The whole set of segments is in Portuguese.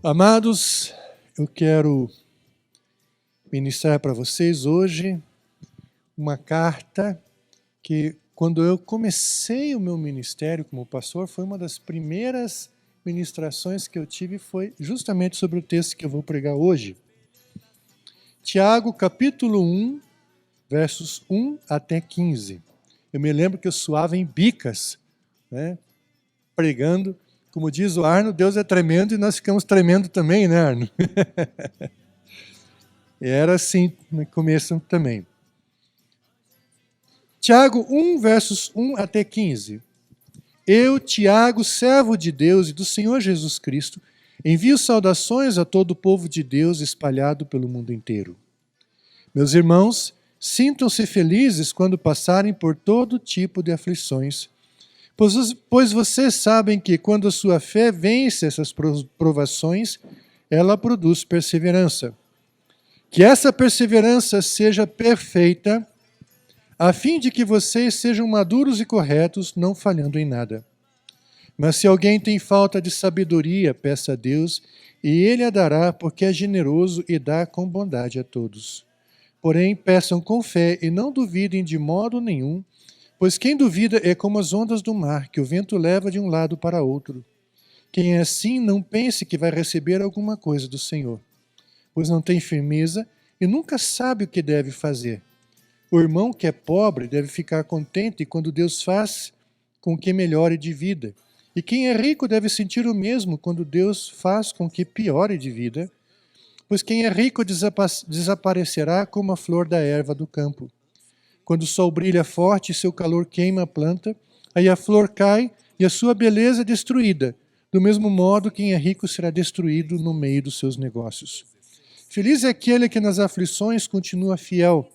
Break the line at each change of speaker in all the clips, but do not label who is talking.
Amados, eu quero ministrar para vocês hoje uma carta que, quando eu comecei o meu ministério como pastor, foi uma das primeiras ministrações que eu tive, foi justamente sobre o texto que eu vou pregar hoje. Tiago, capítulo 1, versos 1 até 15. Eu me lembro que eu suava em bicas, né, pregando. Como diz o Arno, Deus é tremendo e nós ficamos tremendo também, né, Arno? E era assim no começo também. Tiago 1, versos 1 até 15. Eu, Tiago, servo de Deus e do Senhor Jesus Cristo, envio saudações a todo o povo de Deus espalhado pelo mundo inteiro. Meus irmãos, sintam-se felizes quando passarem por todo tipo de aflições, pois vocês sabem que quando a sua fé vence essas provações, ela produz perseverança. Que essa perseverança seja perfeita, a fim de que vocês sejam maduros e corretos, não falhando em nada. Mas se alguém tem falta de sabedoria, peça a Deus, e Ele a dará, porque é generoso e dá com bondade a todos. Porém, peçam com fé e não duvidem de modo nenhum, pois quem duvida é como as ondas do mar, que o vento leva de um lado para outro. Quem é assim, não pense que vai receber alguma coisa do Senhor, pois não tem firmeza e nunca sabe o que deve fazer. O irmão que é pobre deve ficar contente quando Deus faz com que melhore de vida. E quem é rico deve sentir o mesmo quando Deus faz com que piore de vida, pois quem é rico desaparecerá como a flor da erva do campo. Quando o sol brilha forte e seu calor queima a planta, aí a flor cai e a sua beleza é destruída. Do mesmo modo, quem é rico será destruído no meio dos seus negócios. Feliz é aquele que nas aflições continua fiel,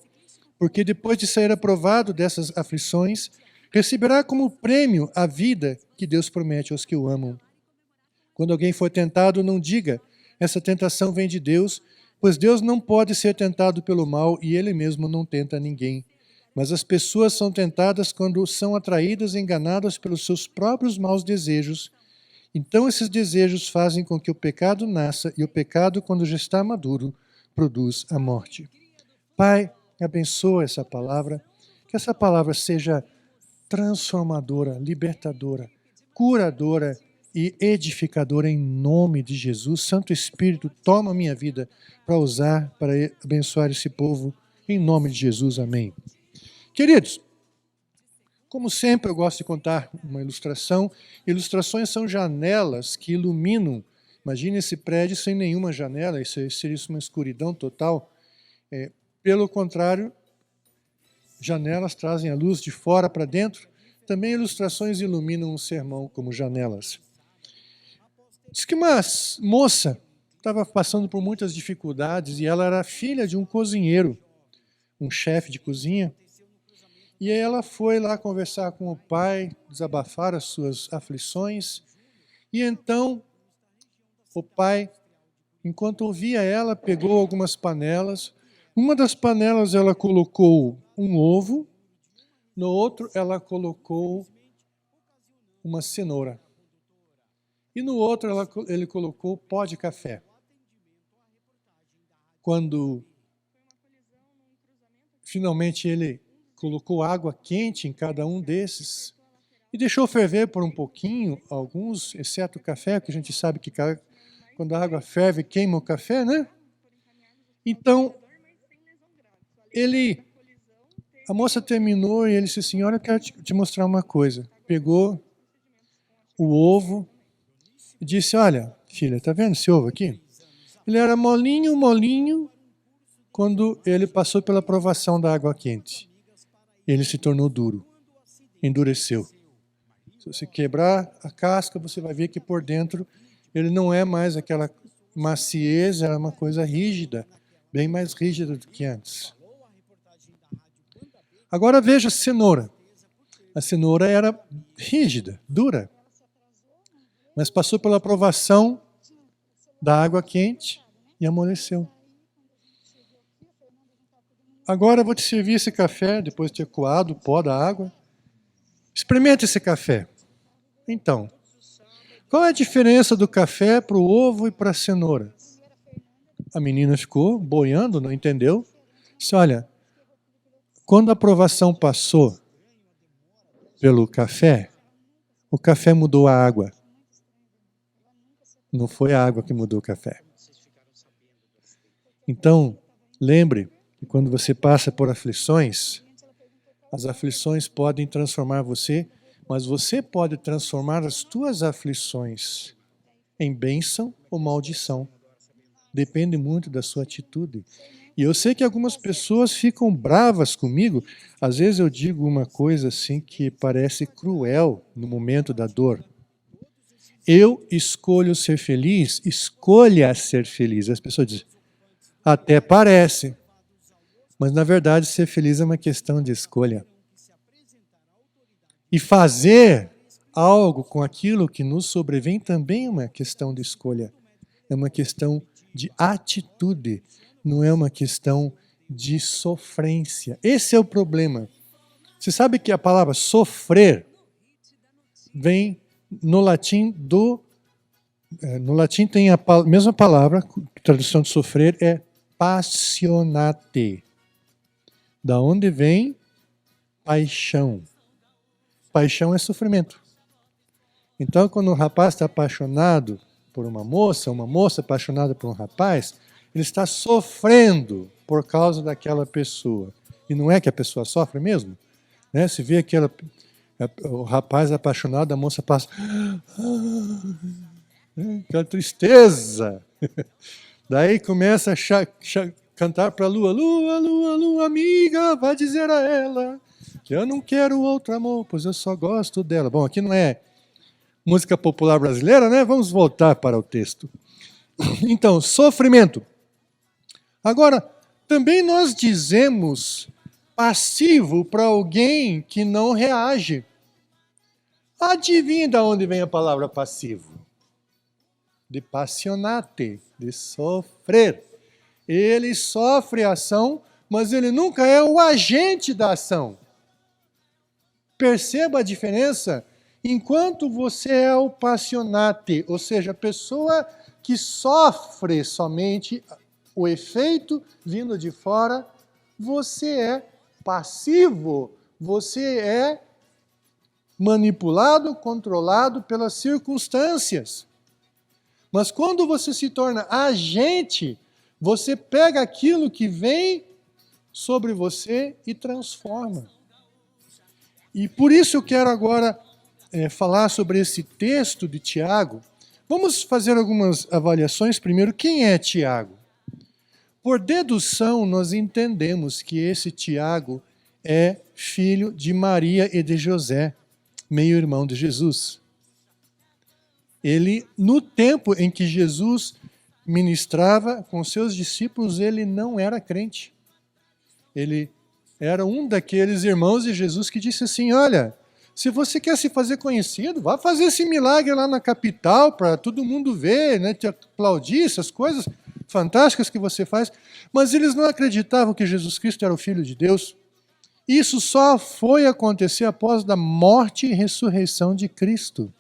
porque depois de sair aprovado dessas aflições, receberá como prêmio a vida que Deus promete aos que o amam. Quando alguém for tentado, não diga, essa tentação vem de Deus, pois Deus não pode ser tentado pelo mal e Ele mesmo não tenta ninguém. Mas as pessoas são tentadas quando são atraídas e enganadas pelos seus próprios maus desejos. Então esses desejos fazem com que o pecado nasça, e o pecado, quando já está maduro, produz a morte. Pai, abençoa essa palavra, que essa palavra seja transformadora, libertadora, curadora e edificadora em nome de Jesus. Santo Espírito, toma a minha vida para usar, para abençoar esse povo, em nome de Jesus. Amém. Queridos, como sempre eu gosto de contar uma ilustração. Ilustrações são janelas que iluminam. Imagine esse prédio sem nenhuma janela, isso seria uma escuridão total. Pelo contrário, janelas trazem a luz de fora para dentro. Também ilustrações iluminam um sermão como janelas. Diz que uma moça estava passando por muitas dificuldades e ela era filha de um cozinheiro, um chefe de cozinha. E aí ela foi lá conversar com o pai, desabafar as suas aflições. E então o pai, enquanto ouvia ela, pegou algumas panelas. Uma das panelas ela colocou um ovo, no outro ela colocou uma cenoura. E no outro ele colocou pó de café. Quando finalmente ele colocou água quente em cada um desses e deixou ferver por um pouquinho, alguns, exceto o café, que a gente sabe que quando a água ferve queima o café, né? Então, a moça terminou e ele disse, senhora, eu quero te mostrar uma coisa. Pegou o ovo e disse, olha, filha, tá vendo esse ovo aqui? Ele era molinho, molinho, quando ele passou pela provação da água quente. Ele se tornou duro, endureceu. Se você quebrar a casca, você vai ver que por dentro ele não é mais aquela maciez, era uma coisa rígida, bem mais rígida do que antes. Agora veja a cenoura. A cenoura era rígida, dura, mas passou pela provação da água quente e amoleceu. Agora eu vou te servir esse café, depois de ter coado o pó da água. Experimente esse café. Então, Qual é a diferença do café para o ovo e para a cenoura? A menina ficou boiando, não entendeu. Disse, olha, quando a aprovação passou pelo café, o café mudou a água. Não foi a água que mudou o café. Então, lembre que quando você passa por aflições, as aflições podem transformar você, mas você pode transformar as tuas aflições em bênção ou maldição. Depende muito da sua atitude. E eu sei que algumas pessoas ficam bravas comigo. Às vezes eu digo uma coisa assim que parece cruel no momento da dor. Eu escolho ser feliz, escolha ser feliz. As pessoas dizem, até parece. Mas na verdade ser feliz é uma questão de escolha. E fazer algo com aquilo que nos sobrevém também é uma questão de escolha. É uma questão de atitude, não é uma questão de sofrência. Esse é o problema. Você sabe que a palavra sofrer vem no latim do... No latim tem a mesma palavra, a tradução de sofrer é passionate. Da onde vem paixão? Paixão é sofrimento. Então, quando um rapaz está apaixonado por uma moça apaixonada por um rapaz, ele está sofrendo por causa daquela pessoa. E não é que a pessoa sofre mesmo? Né? Se vê o rapaz apaixonado, a moça passa... aquela tristeza. Daí começa a cantar para a lua, lua, lua, lua, amiga, vai dizer a ela que eu não quero outro amor, pois eu só gosto dela. Bom, aqui não é música popular brasileira, né? Vamos voltar para o texto. Então, sofrimento. Agora, também nós dizemos passivo para alguém que não reage. Adivinha de onde vem a palavra passivo? De passionate, de sofrer. Ele sofre a ação, mas ele nunca é o agente da ação. Perceba a diferença? Enquanto você é o passionate, ou seja, a pessoa que sofre somente o efeito vindo de fora, você é passivo, você é manipulado, controlado pelas circunstâncias. Mas quando você se torna agente, você pega aquilo que vem sobre você e transforma. E por isso eu quero agora falar sobre esse texto de Tiago. Vamos fazer algumas avaliações. Primeiro, quem é Tiago? Por dedução, nós entendemos que esse Tiago é filho de Maria e de José, meio-irmão de Jesus. Ele, no tempo em que Jesus ministrava com seus discípulos, ele não era crente. Ele era um daqueles irmãos de Jesus que disse assim, olha, se você quer se fazer conhecido, vá fazer esse milagre lá na capital para todo mundo ver, né, te aplaudir, essas coisas fantásticas que você faz. Mas eles não acreditavam que Jesus Cristo era o Filho de Deus. Isso só foi acontecer após a morte e ressurreição de Cristo.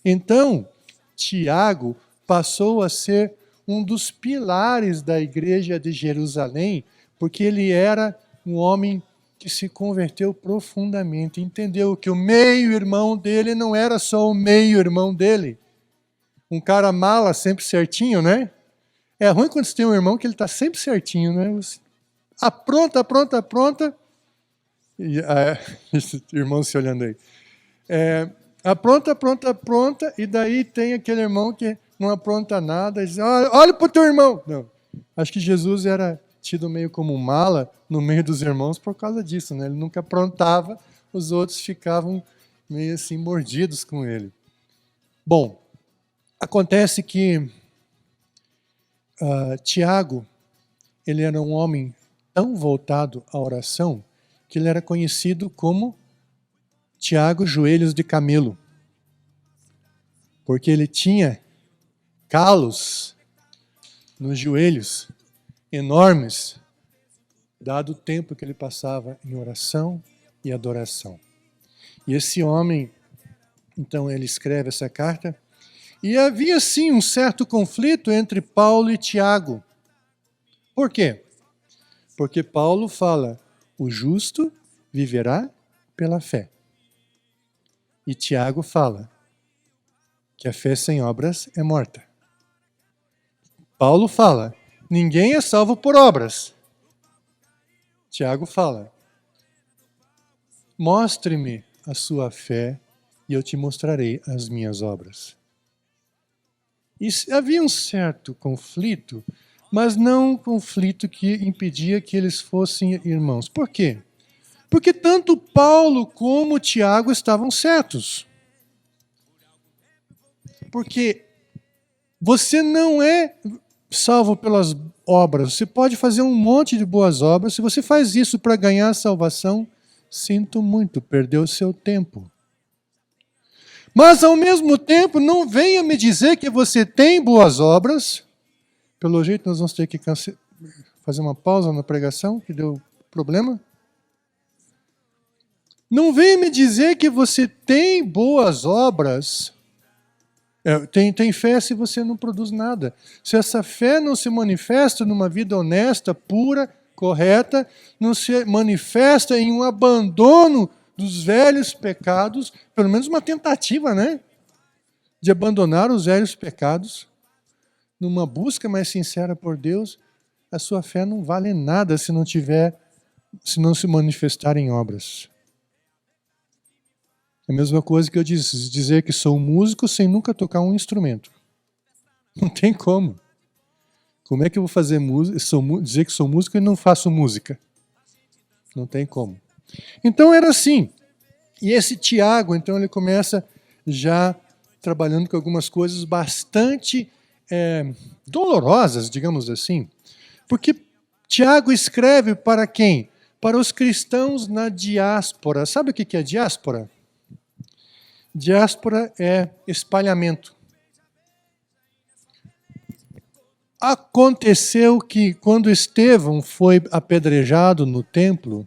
Então, Tiago passou a ser um dos pilares da igreja de Jerusalém, porque ele era um homem que se converteu profundamente, entendeu que o meio-irmão dele não era só o meio-irmão dele. Um cara mala, sempre certinho, né? É ruim quando você tem um irmão que ele está sempre certinho, né? Você apronta. E, esse irmão se olhando aí. Apronta, e daí tem aquele irmão que não apronta nada, e diz, olha para o teu irmão. Não. Acho que Jesus era tido meio como um mala no meio dos irmãos por causa disso, né? Ele nunca aprontava, os outros ficavam meio assim mordidos com ele. Bom, acontece que Tiago, ele era um homem tão voltado à oração que ele era conhecido como Tiago Joelhos de Camelo, porque ele tinha calos nos joelhos enormes, dado o tempo que ele passava em oração e adoração. E esse homem Então ele escreve essa carta. E havia sim um certo conflito entre Paulo e Tiago. Por quê? Porque Paulo fala, o justo viverá pela fé. E Tiago fala que a fé sem obras é morta. Paulo fala, ninguém é salvo por obras. Tiago fala, mostre-me a sua fé e eu te mostrarei as minhas obras. E havia um certo conflito, mas não um conflito que impedia que eles fossem irmãos. Por quê? Porque tanto Paulo como Tiago estavam certos. Porque você não é salvo pelas obras. Você pode fazer um monte de boas obras. Se você faz isso para ganhar a salvação, sinto muito, perdeu o seu tempo. Mas, ao mesmo tempo, não venha me dizer que você tem boas obras. Pelo jeito, nós vamos ter que fazer uma pausa na pregação, que deu problema. Não venha me dizer que você tem boas obras. Tem fé se você não produz nada. Se essa fé não se manifesta numa vida honesta, pura, correta, não se manifesta em um abandono dos velhos pecados, pelo menos uma tentativa, né? De abandonar os velhos pecados, numa busca mais sincera por Deus, a sua fé não vale nada se não se manifestar em obras. É a mesma coisa que eu dizer que sou músico sem nunca tocar um instrumento. Não tem como. Como é que eu vou fazer música, dizer que sou músico e não faço música? Não tem como. Então era assim. E esse Tiago, então, ele começa já trabalhando com algumas coisas bastante dolorosas, digamos assim. Porque Tiago escreve para quem? Para os cristãos na diáspora. Sabe o que é diáspora? Diáspora é espalhamento. Aconteceu que quando Estevão foi apedrejado no templo,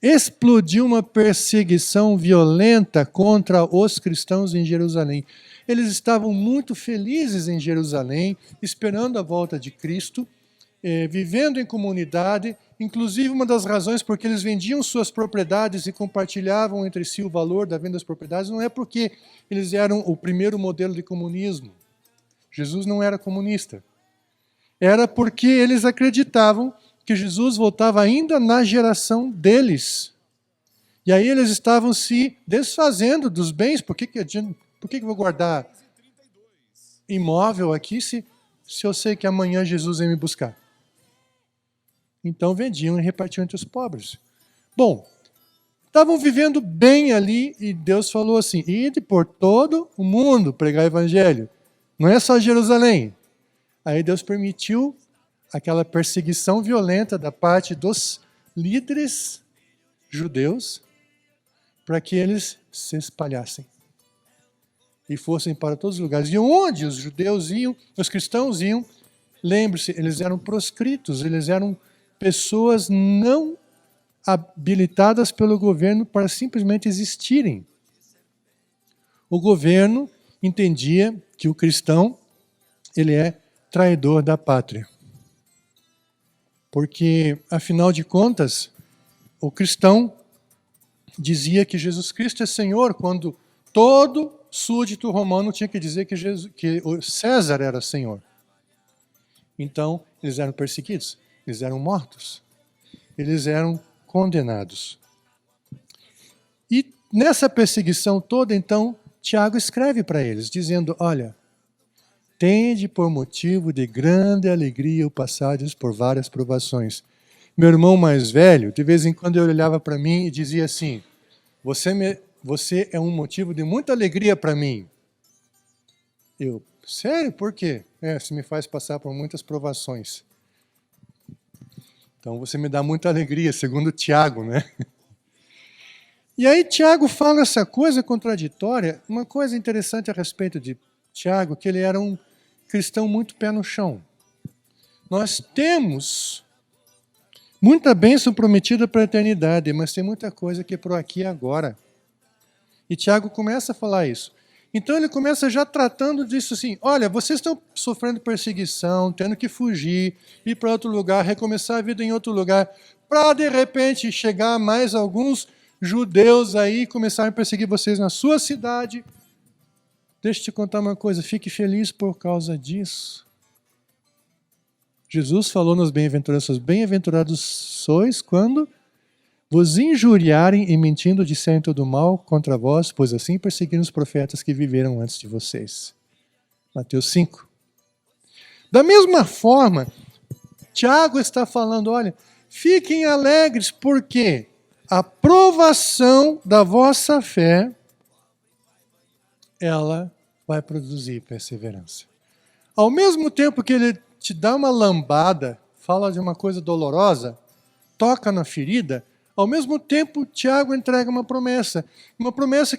explodiu uma perseguição violenta contra os cristãos em Jerusalém. Eles estavam muito felizes em Jerusalém, esperando a volta de Cristo, vivendo em comunidade. Inclusive, uma das razões por que eles vendiam suas propriedades e compartilhavam entre si o valor da venda das propriedades não é porque eles eram o primeiro modelo de comunismo. Jesus não era comunista. Era porque eles acreditavam que Jesus voltava ainda na geração deles. E aí eles estavam se desfazendo dos bens. Por que eu vou guardar imóvel aqui se eu sei que amanhã Jesus vem me buscar? Então vendiam e repartiam entre os pobres. Bom, estavam vivendo bem ali e Deus falou assim, ide por todo o mundo pregar o evangelho. Não é só Jerusalém. Aí Deus permitiu aquela perseguição violenta da parte dos líderes judeus para que eles se espalhassem e fossem para todos os lugares. E onde os judeus iam, os cristãos iam, lembre-se, eles eram proscritos, eles eram pessoas não habilitadas pelo governo para simplesmente existirem. O governo entendia que o cristão, ele é traidor da pátria. Porque, afinal de contas, o cristão dizia que Jesus Cristo é Senhor, quando todo súdito romano tinha que dizer que César era Senhor. Então, eles eram perseguidos, eles eram mortos, eles eram condenados. E nessa perseguição toda, então, Tiago escreve para eles, dizendo, olha, tende por motivo de grande alegria o passardes por várias provações. Meu irmão mais velho, de vez em quando ele olhava para mim e dizia assim, você é um motivo de muita alegria para mim. Eu, sério? Por quê? Você me faz passar por muitas provações. Então você me dá muita alegria, segundo Tiago, né? E aí Tiago fala essa coisa contraditória, uma coisa interessante a respeito de Tiago, que ele era um cristão muito pé no chão. Nós temos muita bênção prometida para a eternidade, mas tem muita coisa que é por aqui e agora. E Tiago começa a falar isso. Então ele começa já tratando disso assim, olha, vocês estão sofrendo perseguição, tendo que fugir, ir para outro lugar, recomeçar a vida em outro lugar, para de repente chegar mais alguns judeus aí e começarem a perseguir vocês na sua cidade. Deixa eu te contar uma coisa, fique feliz por causa disso. Jesus falou nas bem-aventuranças, bem-aventurados sois quando vos injuriarem e mentindo disserem todo mal contra vós, pois assim perseguiram os profetas que viveram antes de vocês. Mateus 5. Da mesma forma, Tiago está falando, olha, fiquem alegres porque a provação da vossa fé, ela vai produzir perseverança. Ao mesmo tempo que ele te dá uma lambada, fala de uma coisa dolorosa, toca na ferida, ao mesmo tempo, Tiago entrega uma promessa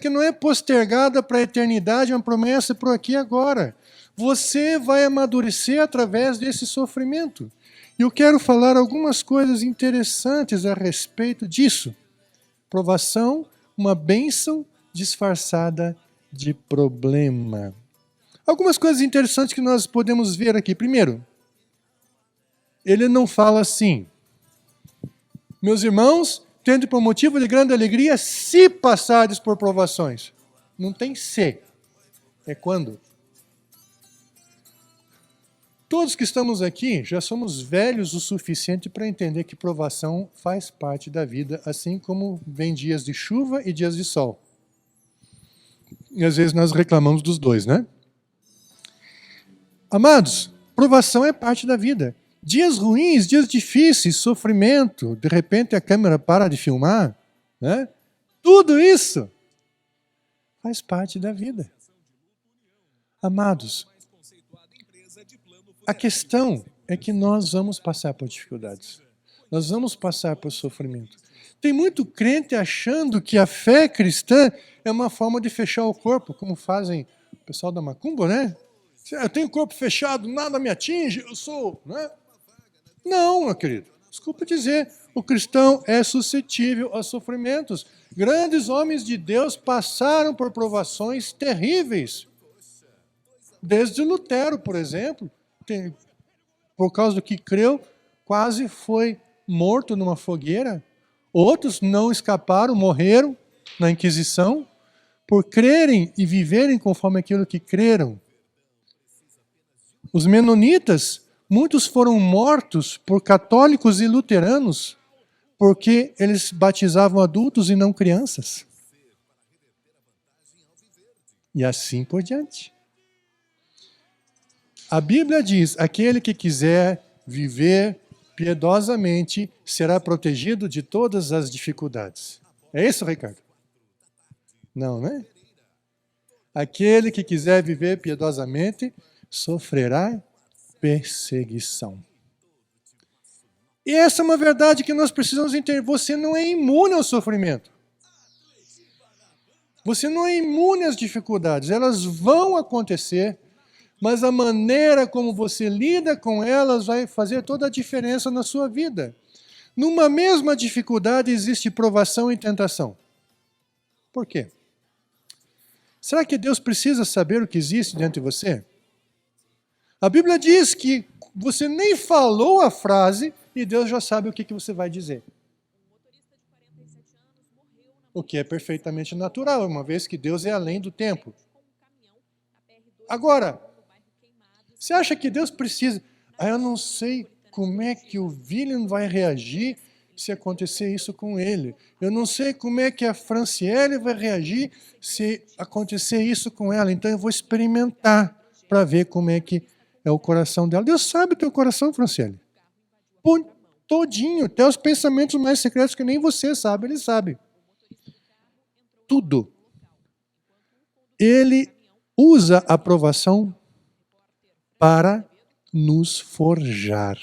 que não é postergada para a eternidade, é uma promessa para o aqui e agora. Você vai amadurecer através desse sofrimento. E eu quero falar algumas coisas interessantes a respeito disso. Provação, uma bênção disfarçada de problema. Algumas coisas interessantes que nós podemos ver aqui. Primeiro, ele não fala assim, meus irmãos, tendo por motivo de grande alegria, se passares por provações. Não tem se. É quando. Todos que estamos aqui já somos velhos o suficiente para entender que provação faz parte da vida, assim como vem dias de chuva e dias de sol. E às vezes nós reclamamos dos dois, né? Amados, provação é parte da vida. Dias ruins, dias difíceis, sofrimento, de repente a câmera para de filmar, né? Tudo isso faz parte da vida. Amados, a questão é que nós vamos passar por dificuldades. Nós vamos passar por sofrimento. Tem muito crente achando que a fé cristã é uma forma de fechar o corpo, como fazem o pessoal da macumba, né? Eu tenho o corpo fechado, nada me atinge, eu sou, né? Não, meu querido, desculpa dizer, o cristão é suscetível a sofrimentos. Grandes homens de Deus passaram por provações terríveis. Desde Lutero, por exemplo, por causa do que creu, quase foi morto numa fogueira. Outros não escaparam, morreram na Inquisição, por crerem e viverem conforme aquilo que creram. Os menonitas, muitos foram mortos por católicos e luteranos, porque eles batizavam adultos e não crianças. E assim por diante. A Bíblia diz, aquele que quiser viver piedosamente será protegido de todas as dificuldades. É isso, Ricardo? Não, né? Aquele que quiser viver piedosamente sofrerá perseguição. E essa é uma verdade que nós precisamos entender. Você não é imune ao sofrimento. Você não é imune às dificuldades. Elas vão acontecer, mas a maneira como você lida com elas vai fazer toda a diferença na sua vida. Numa mesma dificuldade existe provação e tentação. Por quê? Será que Deus precisa saber o que existe diante de você? A Bíblia diz que você nem falou a frase e Deus já sabe o que você vai dizer. O que é perfeitamente natural, uma vez que Deus é além do tempo. Agora, você acha que Deus precisa... eu não sei como é que o William vai reagir se acontecer isso com ele. Eu não sei como é que a Franciele vai reagir se acontecer isso com ela. Então eu vou experimentar para ver como é que é o coração dela. Deus sabe o teu coração, Franciele. Todinho, até os pensamentos mais secretos que nem você sabe, Ele sabe. Tudo. Ele usa a provação para nos forjar,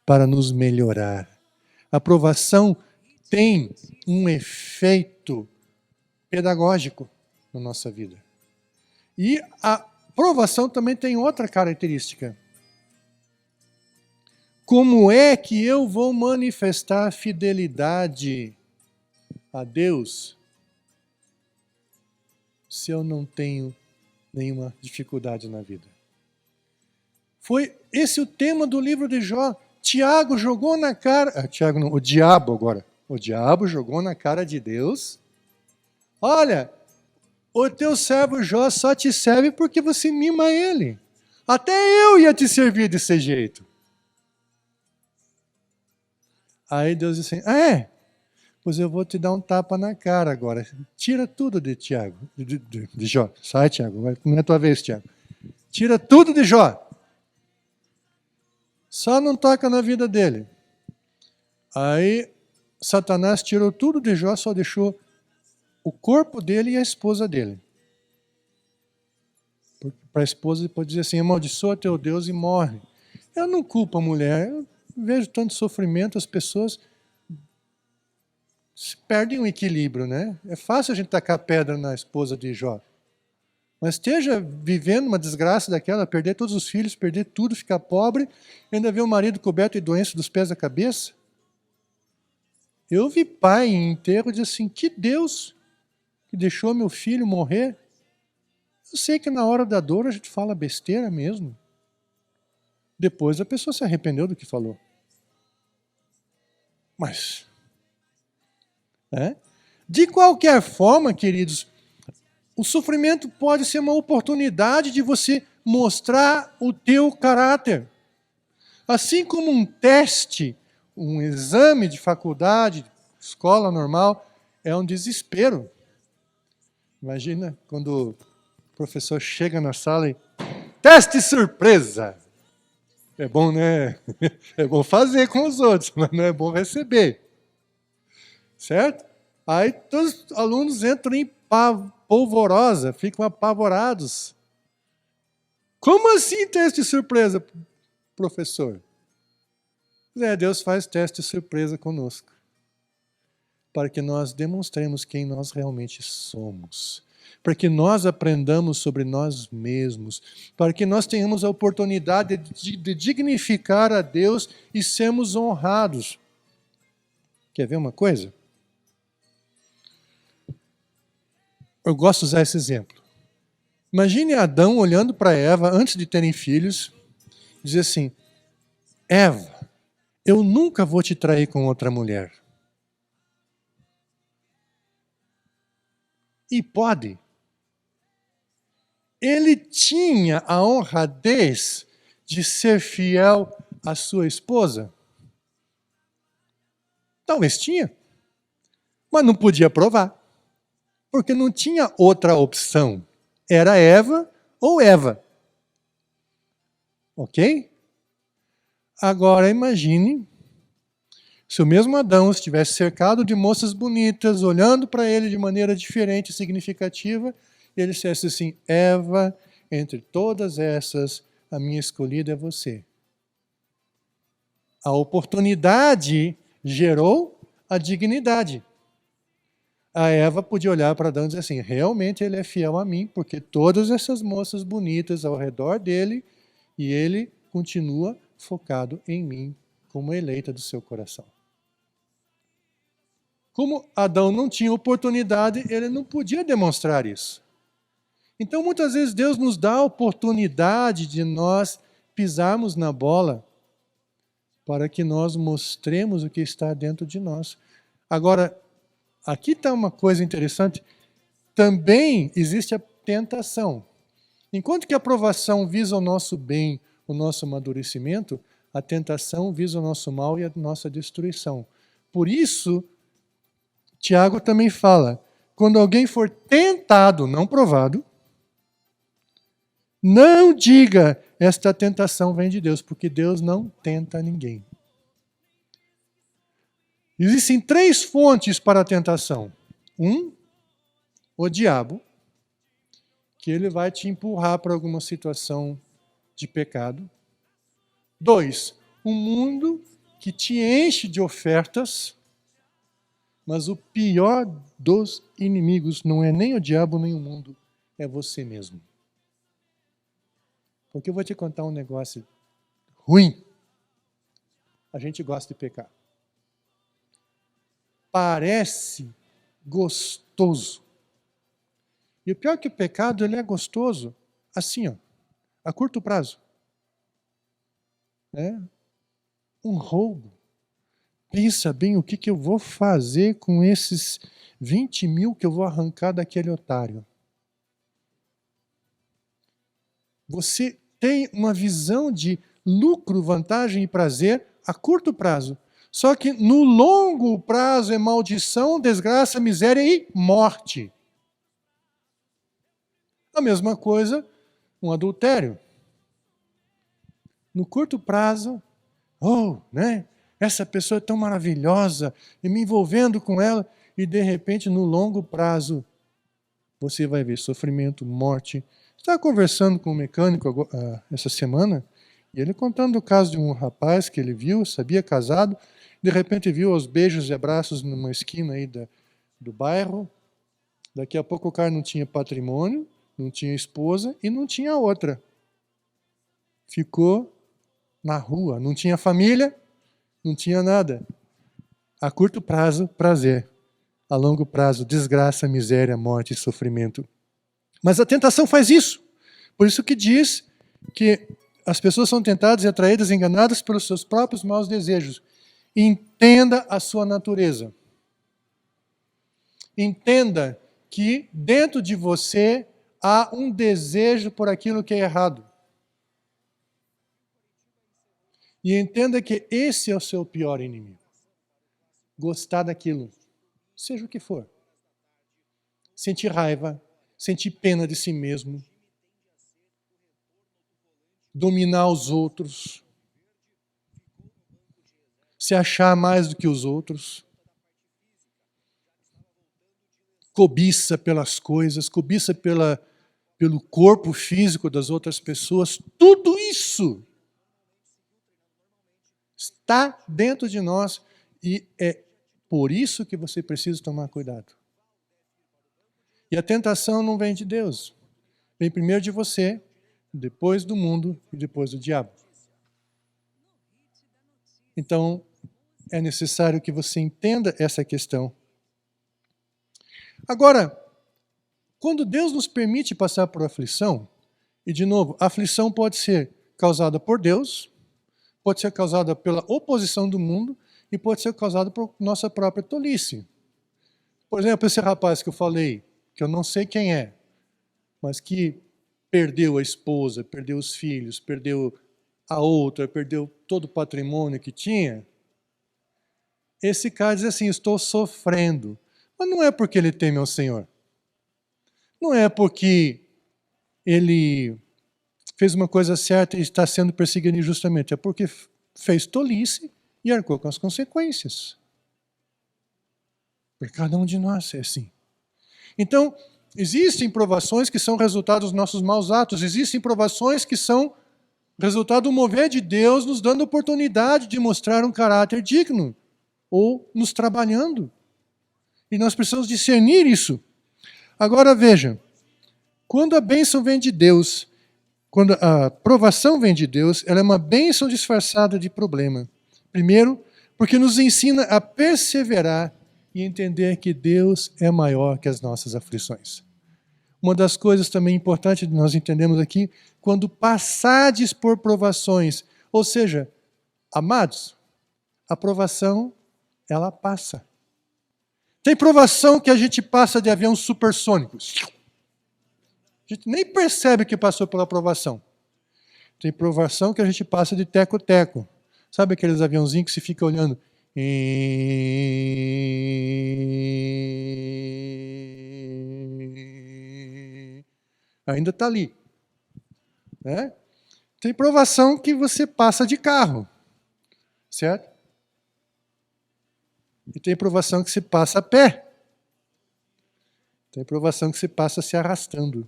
para nos melhorar. A provação tem um efeito pedagógico na nossa vida. E a provação também tem outra característica. Como é que eu vou manifestar fidelidade a Deus se eu não tenho nenhuma dificuldade na vida? Foi esse o tema do livro de Jó. Tiago jogou na cara... Tiago não, o diabo agora. O diabo jogou na cara de Deus. Olha, o teu servo Jó só te serve porque você mima ele. Até eu ia te servir desse jeito. Aí Deus disse assim, pois eu vou te dar um tapa na cara agora. Tira tudo de Tiago, de Jó. Sai, Tiago, não é tua vez, Tiago. Tira tudo de Jó. Só não toca na vida dele. Aí Satanás tirou tudo de Jó, só deixou o corpo dele e a esposa dele. Para a esposa ele pode dizer assim, amaldiçoa teu Deus e morre. Eu não culpo a mulher, eu vejo tanto sofrimento, as pessoas perdem o equilíbrio, né? É fácil a gente tacar pedra na esposa de Jó. Mas esteja vivendo uma desgraça daquela, perder todos os filhos, perder tudo, ficar pobre, ainda ver o marido coberto de doença dos pés à cabeça. Eu vi pai em enterro dizer assim, que Deus que deixou meu filho morrer. Eu sei que na hora da dor a gente fala besteira mesmo. Depois a pessoa se arrependeu do que falou. Mas, de qualquer forma, queridos, o sofrimento pode ser uma oportunidade de você mostrar o teu caráter. Assim como um teste, um exame de faculdade, escola normal, é um desespero. Imagina quando o professor chega na sala e... Teste surpresa! É bom, né? É bom fazer com os outros, mas não é bom receber. Certo? Aí todos os alunos entram em polvorosa, ficam apavorados. Como assim teste surpresa, professor? Deus faz teste surpresa conosco, para que nós demonstremos quem nós realmente somos, para que nós aprendamos sobre nós mesmos, para que nós tenhamos a oportunidade de dignificar a Deus e sermos honrados. Quer ver uma coisa? Eu gosto de usar esse exemplo. Imagine Adão olhando para Eva antes de terem filhos, dizer assim, Eva, eu nunca vou te trair com outra mulher. E pode. Ele tinha a honradez de ser fiel à sua esposa? Talvez tinha, mas não podia provar, porque não tinha outra opção. Era Eva ou Eva. Ok? Agora imagine se o mesmo Adão estivesse cercado de moças bonitas, olhando para ele de maneira diferente e significativa, e ele dissesse assim, Eva, entre todas essas, a minha escolhida é você. A oportunidade gerou a dignidade. A Eva podia olhar para Adão e dizer assim, realmente ele é fiel a mim, porque todas essas moças bonitas ao redor dele, e ele continua focado em mim, como eleita do seu coração. Como Adão não tinha oportunidade, ele não podia demonstrar isso. Então, muitas vezes, Deus nos dá a oportunidade de nós pisarmos na bola para que nós mostremos o que está dentro de nós. Agora, aqui está uma coisa interessante. Também existe a tentação. Enquanto que a aprovação visa o nosso bem, o nosso amadurecimento, a tentação visa o nosso mal e a nossa destruição. Por isso, Tiago também fala, quando alguém for tentado, não provado, não diga, esta tentação vem de Deus, porque Deus não tenta ninguém. Existem 3 fontes para a tentação. 1, o diabo, que ele vai te empurrar para alguma situação de pecado. 2, o mundo que te enche de ofertas, mas o pior dos inimigos não é nem o diabo nem o mundo, é você mesmo. Porque eu vou te contar um negócio ruim. A gente gosta de pecar. Parece gostoso E o pior é que o pecado ele é gostoso, assim, ó, a curto prazo. É um roubo. Pensa bem o que eu vou fazer com esses 20 mil que eu vou arrancar daquele otário. Você tem uma visão de lucro, vantagem e prazer a curto prazo. Só que no longo prazo é maldição, desgraça, miséria e morte. A mesma coisa, um adultério. No curto prazo, né? Essa pessoa é tão maravilhosa, e me envolvendo com ela, e de repente, no longo prazo, você vai ver sofrimento, morte. Estava conversando com um mecânico essa semana, e ele contando o caso de um rapaz que ele viu, sabia, casado, de repente viu aos beijos e abraços numa esquina aí do bairro. Daqui a pouco o cara não tinha patrimônio, não tinha esposa e não tinha outra. Ficou na rua, não tinha família, não tinha nada. A curto prazo, prazer. A longo prazo, desgraça, miséria, morte e sofrimento. Mas a tentação faz isso. Por isso que diz que as pessoas são tentadas e atraídas, enganadas pelos seus próprios maus desejos. Entenda a sua natureza. Entenda que dentro de você há um desejo por aquilo que é errado. E entenda que esse é o seu pior inimigo. Gostar daquilo, seja o que for. Sentir raiva, sentir pena de si mesmo, dominar os outros, se achar mais do que os outros, cobiça pelas coisas, cobiça pelo corpo físico das outras pessoas, tudo isso está dentro de nós e é por isso que você precisa tomar cuidado. E a tentação não vem de Deus, vem primeiro de você, depois do mundo e depois do diabo. Então, é necessário que você entenda essa questão. Agora, quando Deus nos permite passar por aflição, e de novo, a aflição pode ser causada por Deus, pode ser causada pela oposição do mundo e pode ser causada por nossa própria tolice. Por exemplo, esse rapaz que eu falei, que eu não sei quem é, mas que perdeu a esposa, perdeu os filhos, perdeu a outra, perdeu todo o patrimônio que tinha. Esse cara diz assim, estou sofrendo. Mas não é porque ele teme ao Senhor. Não é porque ele fez uma coisa certa e está sendo perseguido injustamente. É porque fez tolice e arcou com as consequências. Porque cada um de nós é assim. Então, existem provações que são resultado dos nossos maus atos. Existem provações que são resultado do mover de Deus nos dando oportunidade de mostrar um caráter digno. Ou nos trabalhando. E nós precisamos discernir isso. Agora veja, quando a bênção vem de Deus, quando a provação vem de Deus, ela é uma bênção disfarçada de problema. Primeiro, porque nos ensina a perseverar e entender que Deus é maior que as nossas aflições. Uma das coisas também importantes que nós entendemos aqui, quando passardes por provações, ou seja, amados, a provação, ela passa. Tem provação que a gente passa de avião supersônico. A gente nem percebe que passou pela provação. Tem provação que a gente passa de teco-teco. Sabe aqueles aviãozinhos que se fica olhando? Ainda está ali. Né? Tem provação que você passa de carro. Certo? E tem provação que se passa a pé. Tem provação que se passa se arrastando.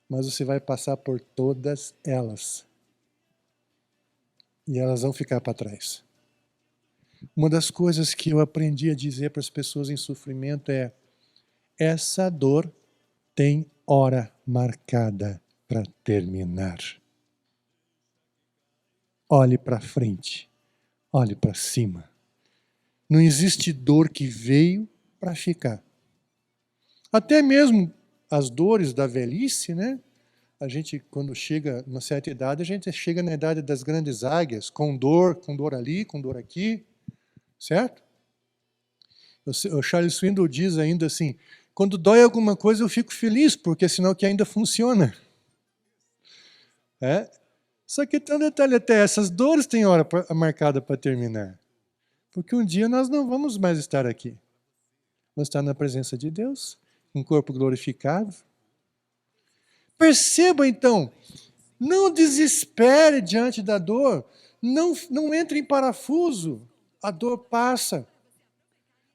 Mas você vai passar por todas elas. E elas vão ficar para trás. Uma das coisas que eu aprendi a dizer para as pessoas em sofrimento é: essa dor tem hora marcada para terminar. Olhe para frente. Olhe para cima. Não existe dor que veio para ficar. Até mesmo as dores da velhice, né? A gente, quando chega numa certa idade, a gente chega na idade das grandes águias, com dor ali, com dor aqui, certo? O Charles Swindoll diz ainda assim, quando dói alguma coisa eu fico feliz, porque é sinal que ainda funciona. É? Só que tem um detalhe até, essas dores têm hora marcada para terminar. Porque um dia nós não vamos mais estar aqui. Vamos estar na presença de Deus, um corpo glorificado. Perceba então, não desespere diante da dor, não entre em parafuso, a dor passa.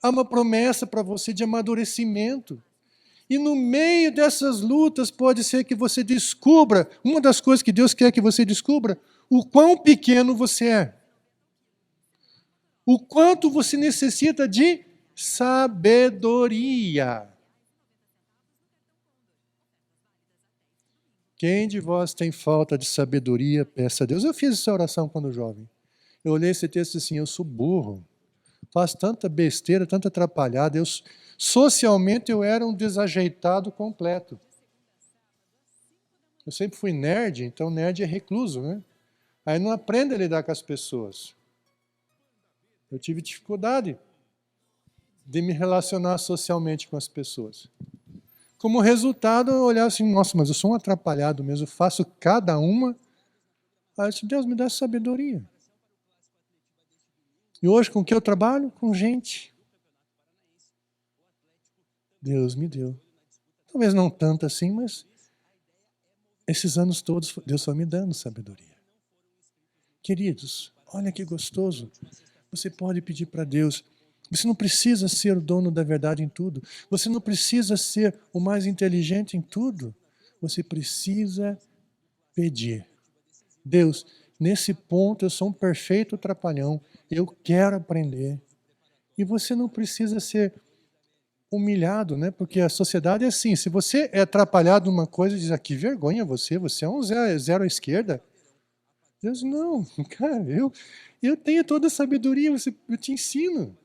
Há uma promessa para você de amadurecimento. E no meio dessas lutas pode ser que você descubra, uma das coisas que Deus quer que você descubra, o quão pequeno você é. O quanto você necessita de sabedoria. Quem de vós tem falta de sabedoria, peça a Deus. Eu fiz essa oração quando jovem. Eu olhei esse texto assim, eu sou burro. Faço tanta besteira, tanta atrapalhada. Socialmente eu era um desajeitado completo. Eu sempre fui nerd, então nerd é recluso, né? Aí não aprende a lidar com as pessoas. Eu tive dificuldade de me relacionar socialmente com as pessoas. Como resultado, eu olhava assim, nossa, mas eu sou um atrapalhado mesmo, eu faço cada uma. Aí eu disse, Deus me dá sabedoria. E hoje com que eu trabalho? Com gente. Deus me deu. Talvez não tanto assim, mas esses anos todos Deus foi me dando sabedoria. Queridos, olha que gostoso. Você pode pedir para Deus. Você não precisa ser o dono da verdade em tudo. Você não precisa ser o mais inteligente em tudo. Você precisa pedir. Deus, nesse ponto eu sou um perfeito trapalhão. Eu quero aprender. E você não precisa ser humilhado, né? Porque a sociedade é assim. Se você é atrapalhado numa coisa, diz, que vergonha você é um zero à esquerda. Deus, não, cara, eu tenho toda a sabedoria, eu te ensino.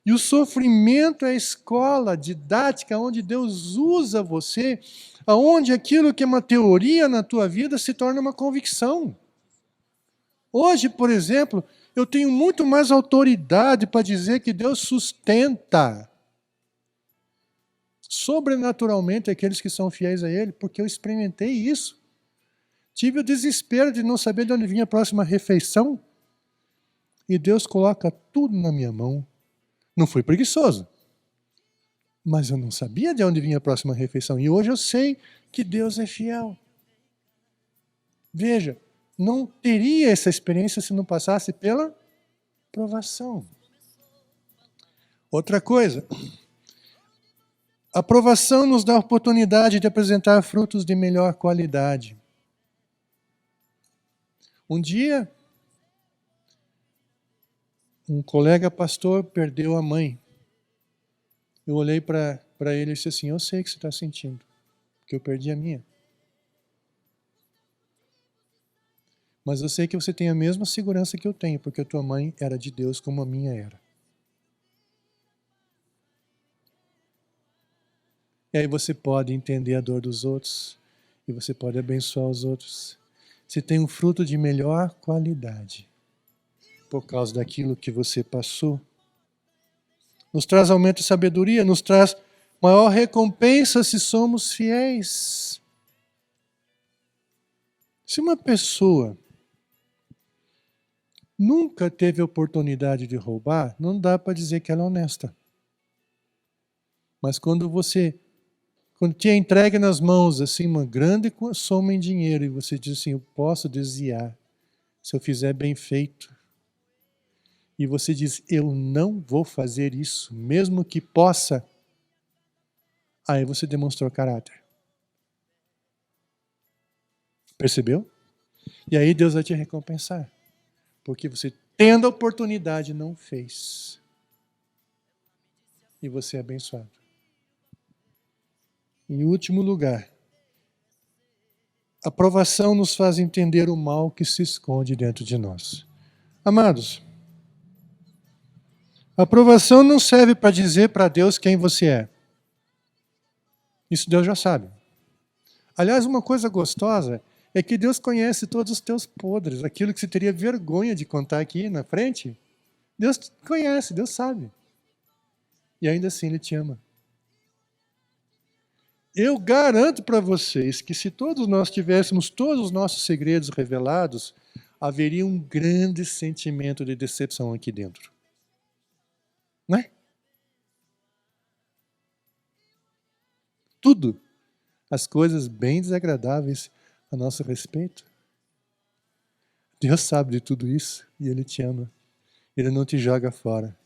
E o sofrimento é a escola didática onde Deus usa você, aonde aquilo que é uma teoria na tua vida se torna uma convicção. Hoje, por exemplo, eu tenho muito mais autoridade para dizer que Deus sustenta sobrenaturalmente aqueles que são fiéis a Ele, porque eu experimentei isso. Tive o desespero de não saber de onde vinha a próxima refeição. E Deus coloca tudo na minha mão. Não fui preguiçoso. Mas eu não sabia de onde vinha a próxima refeição. E hoje eu sei que Deus é fiel. Veja, não teria essa experiência se não passasse pela provação. Outra coisa. A provação nos dá a oportunidade de apresentar frutos de melhor qualidade. Um dia, um colega pastor perdeu a mãe. Eu olhei para ele e disse assim, eu sei o que você está sentindo, porque eu perdi a minha. Mas eu sei que você tem a mesma segurança que eu tenho, porque a tua mãe era de Deus como a minha era. E aí você pode entender a dor dos outros, e você pode abençoar os outros. Você tem um fruto de melhor qualidade, por causa daquilo que você passou. Nos traz aumento de sabedoria, nos traz maior recompensa se somos fiéis. Se uma pessoa nunca teve oportunidade de roubar, não dá para dizer que ela é honesta. Mas quando te entrega nas mãos assim uma grande soma em dinheiro e você diz assim, eu posso desviar se eu fizer bem feito. E você diz, eu não vou fazer isso, mesmo que possa. Aí você demonstrou caráter. Percebeu? E aí Deus vai te recompensar. Porque você, tendo a oportunidade, não fez. E você é abençoado. Em último lugar, a provação nos faz entender o mal que se esconde dentro de nós. Amados, a provação não serve para dizer para Deus quem você é. Isso Deus já sabe. Aliás, uma coisa gostosa é que Deus conhece todos os teus podres, aquilo que você teria vergonha de contar aqui na frente. Deus conhece, Deus sabe. E ainda assim Ele te ama. Eu garanto para vocês que se todos nós tivéssemos todos os nossos segredos revelados, haveria um grande sentimento de decepção aqui dentro. Não é? Tudo. As coisas bem desagradáveis a nosso respeito. Deus sabe de tudo isso e Ele te ama. Ele não te joga fora.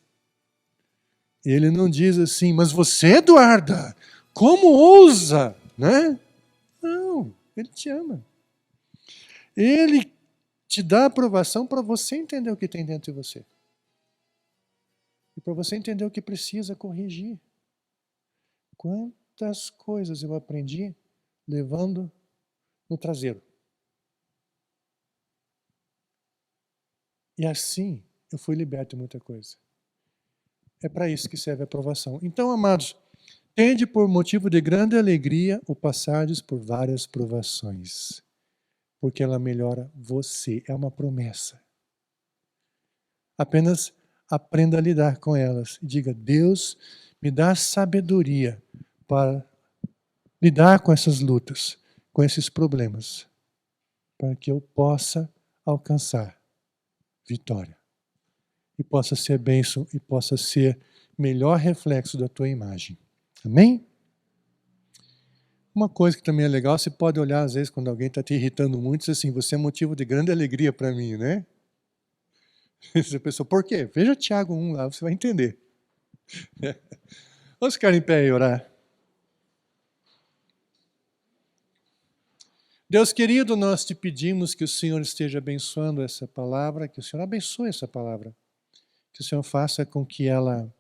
Ele não diz assim, mas você, Eduarda, como ousa? Né? Não, Ele te ama. Ele te dá aprovação para você entender o que tem dentro de você. E para você entender o que precisa corrigir. Quantas coisas eu aprendi levando no traseiro. E assim eu fui liberto de muita coisa. É para isso que serve a aprovação. Então, amados, tende por motivo de grande alegria o passardes por várias provações, porque ela melhora você. É uma promessa. Apenas aprenda a lidar com elas. E diga, Deus, me dá sabedoria para lidar com essas lutas, com esses problemas, para que eu possa alcançar vitória. E possa ser bênção e possa ser melhor reflexo da tua imagem. Amém? Uma coisa que também é legal, você pode olhar às vezes quando alguém está te irritando muito, e diz assim, você é motivo de grande alegria para mim, né? Você pensou, por quê? Veja Tiago 1 lá, você vai entender. Vamos ficar em pé e orar. Deus querido, nós te pedimos que o Senhor esteja abençoando essa palavra, que o Senhor abençoe essa palavra. Que o Senhor faça com que ela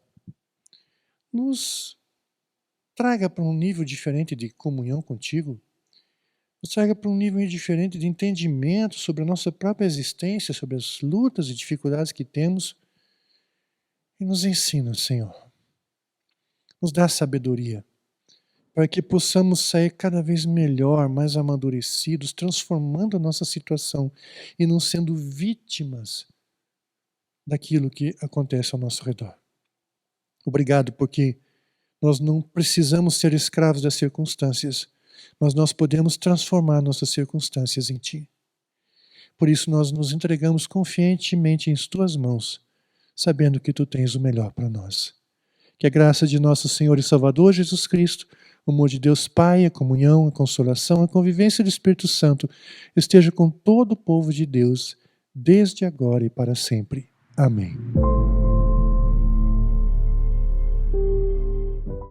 nos traga para um nível diferente de comunhão contigo, nos traga para um nível diferente de entendimento sobre a nossa própria existência, sobre as lutas e dificuldades que temos, e nos ensina, Senhor. Nos dá sabedoria, para que possamos sair cada vez melhor, mais amadurecidos, transformando a nossa situação e não sendo vítimas daquilo que acontece ao nosso redor. Obrigado, porque nós não precisamos ser escravos das circunstâncias, mas nós podemos transformar nossas circunstâncias em Ti. Por isso nós nos entregamos confiantemente em Tuas mãos, sabendo que Tu tens o melhor para nós. Que a graça de nosso Senhor e Salvador Jesus Cristo, o amor de Deus Pai, a comunhão, a consolação, a convivência do Espírito Santo esteja com todo o povo de Deus, desde agora e para sempre. Amém.